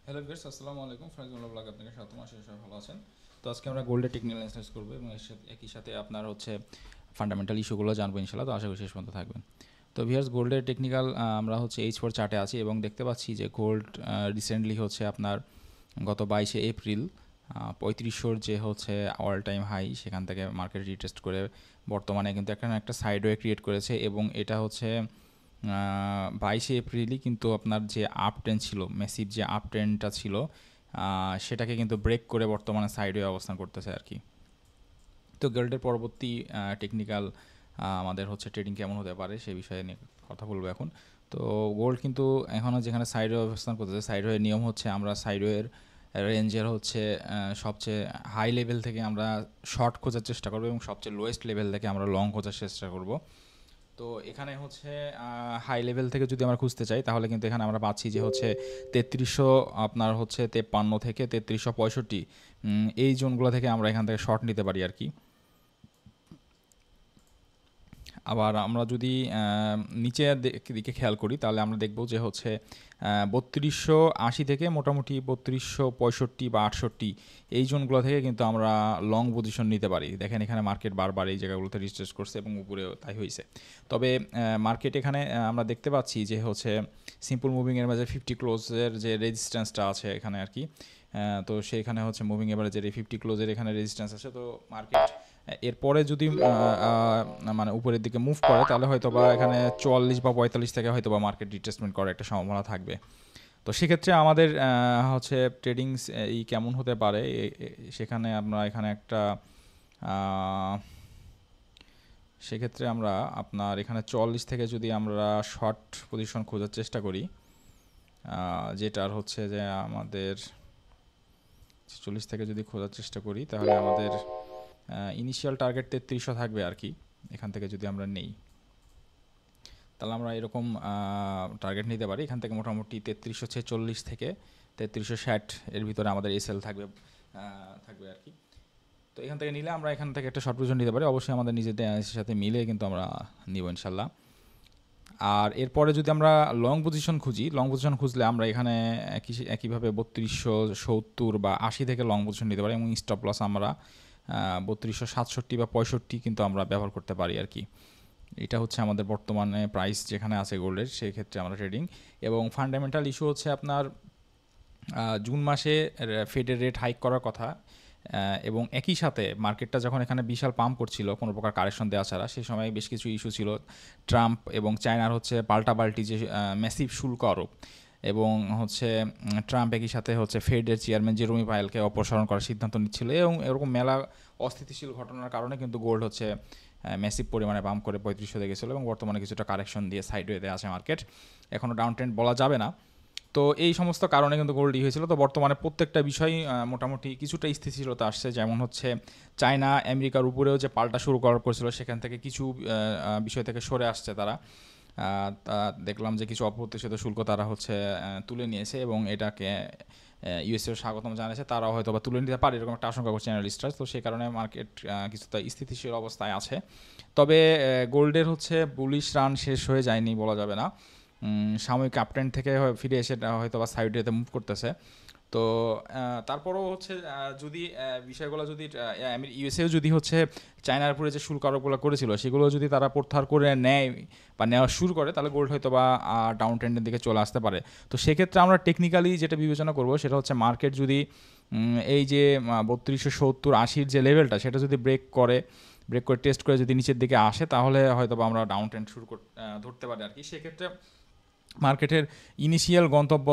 Hello viewers, আসসালামু আলাইকুম। Faizullah blog আপনাকে স্বাগতম। আশা করি সবাই ভালো আছেন। তো আজকে আমরা গোল্ডের টেকনিক্যাল অ্যানালাইসিস করব এবং এর সাথে একই সাথে আপনার হচ্ছে ফান্ডামেন্টাল ইস্যুগুলো জানবো ইনশাআল্লাহ। তো আশা করি শেষ পর্যন্ত থাকবেন। তো ভিউয়ার্স, গোল্ডের টেকনিক্যাল আমরা হচ্ছে H4 চার্টে আছি এবং দেখতে পাচ্ছি যে গোল্ড রিসেন্টলি হচ্ছে আপনার গত 22শে এপ্রিল 3500 যে হচ্ছে অল টাইম হাই, সেখান থেকে মার্কেট রিটেস্ট করে বর্তমানে কিন্তু একটা সাইডওয়ে ক্রিয়েট করেছে এবং এটা হচ্ছে 22শে এপ্রিলই কিন্তু আপনার যে আপ ট্রেন্ড ছিল, মেসিভ যে আপ ট্রেন্ডটা ছিল, সেটাকে কিন্তু ব্রেক করে বর্তমানে সাইডওয়ে অবস্থান করতেছে আর কি। তো গোল্ডের পরবর্তী টেকনিক্যাল আমাদের হচ্ছে ট্রেডিং কেমন হতে পারে সেই বিষয়ে নিয়ে কথা বলবো এখন। তো গোল্ড কিন্তু এখনও যেখানে সাইডওয়ে অবস্থান করতেছে, সাইডওয়ের নিয়ম হচ্ছে আমরা সাইডওয়ের রেঞ্জের হচ্ছে সবচেয়ে হাই লেভেল থেকে আমরা শর্ট খোঁজার চেষ্টা করবো এবং সবচেয়ে লোয়েস্ট লেভেল থেকে আমরা লং খোঁজার চেষ্টা করব। তো এখানে হচ্ছে হাই লেভেল থেকে যদি আমরা খুঁজতে চাই তাহলে কিন্তু এখানে আমরা পাচ্ছি যে হচ্ছে 3300, আপনার হচ্ছে 53 থেকে 3365, এই জোনগুলো থেকে আমরা এখান থেকে শর্ট নিতে পারি আর কি। আবার আমরা যদি নিচের দিকে খেয়াল করি তাহলে আমরা দেখব যে হচ্ছে 3280 থেকে মোটামুটি 3265 বা 68, এই জোনগুলো থেকে কিন্তু আমরা লং পজিশন নিতে পারি। দেখেন এখানে মার্কেট বারবার এই জায়গাগুলোতে রিট্রেস করছে এবং উপরেও তাই হয়েছে। তবে মার্কেট এখানে আমরা দেখতে পাচ্ছি যে হচ্ছে সিম্পল মুভিংয়ের মাঝে 50 ক্লোজের যে রেজিস্ট্যান্সটা আছে এখানে আর কি। তো সেইখানে হচ্ছে মুভিং এভারেজের এই 50 ক্লোজের এখানে রেজিস্ট্যান্স আছে। তো মার্কেট এরপরে যদি মানে উপরের দিকে মুভ করে তাহলে হয়তো বা এখানে 44 বা 45 থেকে হয়তো বা মার্কেট রিট্রেসমেন্ট করার একটা সম্ভাবনা থাকবে। তো সেক্ষেত্রে আমাদের হচ্ছে ট্রেডিংস এই কেমন হতে পারে, সেখানে আমরা এখানে একটা সেক্ষেত্রে আমরা আপনার এখানে 44 থেকে যদি আমরা শর্ট পজিশন খোঁজার চেষ্টা করি, যেটার হচ্ছে যে আমাদের 40 থেকে যদি খোঁজার চেষ্টা করি তাহলে আমাদের ইনিশিয়াল টার্গেট 3300 থাকবে আর কি। এখান থেকে যদি আমরা নেই তাহলে আমরা এরকম টার্গেট নিতে পারি। এখান থেকে মোটামুটি 3346 থেকে 3360 এর ভিতরে আমাদের এসএল থাকবে থাকবে আর কি। তো এখান থেকে নিলে আমরা এখান থেকে একটা শর্ট পজিশন নিতে পারি। অবশ্যই আমাদের নিজেদের অ্যানালিসিসের সাথে মিলে কিন্তু আমরা নিব ইনশাল্লাহ। আর এরপরে যদি আমরা লং পজিশন খুঁজি, লং পজিশন খুঁজলে আমরা এখানে একইভাবে 3270 বা 80 থেকে লং পজিশন নিতে পারি এবং স্টপ লস আমরা 3267 বা 65 কিন্তু আমরা ব্যবহার করতে পারি আর কি। এটা হচ্ছে আমাদের বর্তমানে প্রাইস যেখানে আছে গোল্ডের, সেই ক্ষেত্রে আমরা ট্রেডিং। এবং ফান্ডামেন্টাল ইস্যু হচ্ছে আপনার জুন মাসে ফেডের রেট হাইক করার কথা, এবং একই সাথে মার্কেটটা যখন এখানে বিশাল পাম্প করছিল কোনো প্রকার কারেকশন দেওয়া ছাড়া, সেই সময় বেশ কিছু ইস্যু ছিল। ট্রাম্প এবং চায়নার হচ্ছে পাল্টাপাল্টি যে ম্যাসিভ শুল্ক আরোপ, এবং হচ্ছে ট্রাম্প একই সাথে হচ্ছে ফেডের চেয়ারম্যান জেরোমি পায়েলকে অপসারণ করার সিদ্ধান্ত নিচ্ছিল এবং এরকম মেলা অস্থিতিশীল ঘটনার কারণে কিন্তু গোল্ড হচ্ছে ম্যাসিভ পরিমাণে পাম্প করে 3500 গেছিলো এবং বর্তমানে কিছুটা কারেকশন দিয়ে সাইডওয়েতে আছে মার্কেট। এখনও ডাউন ট্রেন্ড বলা যাবে না। তো এই সমস্ত কারণে কিন্তু গোল্ড হয়েছিল। তো বর্তমানে প্রত্যেকটা বিষয় মোটামুটি কিছুটা স্থিতিশীলতা আসছে। যেমন হচ্ছে চায়না আমেরিকার উপরেও যে পাল্টা শুরু করার করছিল, সেখান থেকে কিছু বিষয় থেকে সরে আসছে তারা। তা দেখলাম যে কিছু অপ্রত্যাশিত শুল্ক তারা হচ্ছে তুলে নিয়েছে এবং এটাকে ইউএসএর স্বাগতম জানিয়েছে। তারাও হয়তো বা তুলে নিতে পারে এরকম একটা আশঙ্কা করছে অ্যানালিস্টরা। তো সেই কারণে মার্কেট কিছুটা স্থিতিশীল অবস্থায় আছে। তবে গোল্ডের হচ্ছে বুলিশ রান শেষ হয়ে যায়নি বলা যাবে না। সাময়িক আপট্রেন্ড থেকে ফিরে এসে হয়তো বা সাইডেতে মুভ করতেছে। তো তারপরেও হচ্ছে যদি বিষয়গুলো যদি ইউএসএও যদি হচ্ছে চায়নার উপরে যে শুল্ক আরোপগুলো করেছিল সেগুলো যদি তারা প্রত্যাহার করে নেয় বা নেওয়া শুরু করে, তাহলে গোল্ড হয়তো বা ডাউন ট্রেন্ডের দিকে চলে আসতে পারে। তো সেক্ষেত্রে আমরা টেকনিক্যালি যেটা বিবেচনা করব সেটা হচ্ছে মার্কেট যদি এই যে 3270-80 যে লেভেলটা, সেটা যদি ব্রেক করে টেস্ট করে যদি নিচের দিকে আসে তাহলে হয়তো বা আমরা ডাউন ট্রেন্ড শুরু ধরতে পারি আর কি। সেক্ষেত্রে মার্কেটের ইনিশিয়াল গন্তব্য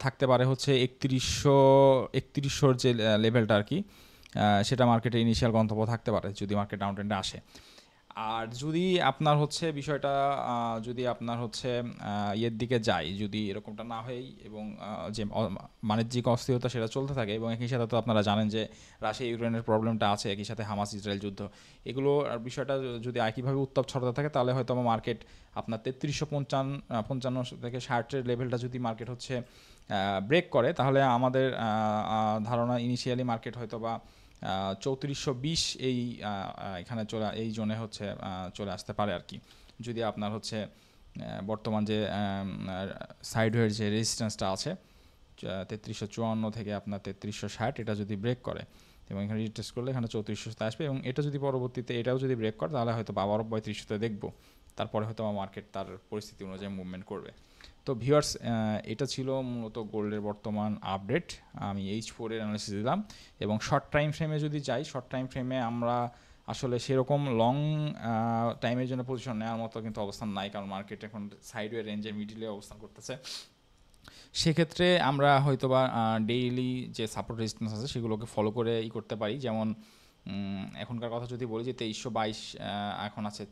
থাকতে পারে হচ্ছে 3100 যে লেভেলটা আর কি, সেটা মার্কেটের ইনিশিয়াল গন্তব্য থাকতে পারে যদি মার্কেট ডাউন ট্রেন্ডে আসে। আর যদি আপনার হচ্ছে বিষয়টা যদি আপনার হচ্ছে ইয়ের দিকে যায়, যদি এরকমটা না হয় এবং যে বাণিজ্যিক অস্থিরতা সেটা চলতে থাকে, এবং একই সাথে তো আপনারা জানেন যে রাশিয়া ইউক্রেনের প্রবলেমটা আছে, একই সাথে হামাস ইসরায়েল যুদ্ধ, এগুলো বিষয়টা যদি একইভাবে উত্তাপ ছড়াতে থাকে তাহলে হয়তো আমার মার্কেট আপনার 3355 থেকে 60-এর লেভেলটা যদি মার্কেট হচ্ছে ব্রেক করে, তাহলে আমাদের ধারণা ইনিশিয়ালি মার্কেট হয়তো বা 3420 এখানে এই জোনে হচ্ছে চলে আসতে পারে আর কি। যদি আপনার হচ্ছে বর্তমান যে সাইডওয়ের যে রেজিস্ট্যান্সটা আছে 3354 থেকে আপনার 3360 এটা যদি ব্রেক করে এবং এখানে রিটেস্ট করলে এখানে 3400 আসবে এবং এটা যদি পরবর্তীতে এটাও যদি ব্রেক করে তাহলে হয়তো আবারও 3500 দেখবো, তারপরে হয়তো মার্কেট তার পরিস্থিতি অনুযায়ী মুভমেন্ট করবে। তো ভিউয়ার্স, এটা ছিল মূলত গোল্ডের বর্তমান আপডেট। আমি H4 এর অ্যানালিসিস দিলাম এবং শর্ট টাইম ফ্রেমে যদি যাই, শর্ট টাইম ফ্রেমে আমরা আসলে সেরকম লং টাইমের জন্য পজিশন নেওয়ার মতো কিন্তু অবস্থান নাই, কারণ মার্কেট এখন সাইডওয়ে রেঞ্জের মিডিলে অবস্থান করতেছে। সেক্ষেত্রে আমরা হয়তোবা ডেইলি যে সাপোর্ট রেজিস্ট্যান্স আছে সেগুলোকে ফলো করে করতে পারি। যেমন এখনকার কথা যদি বলি যে 2322 এখন আছে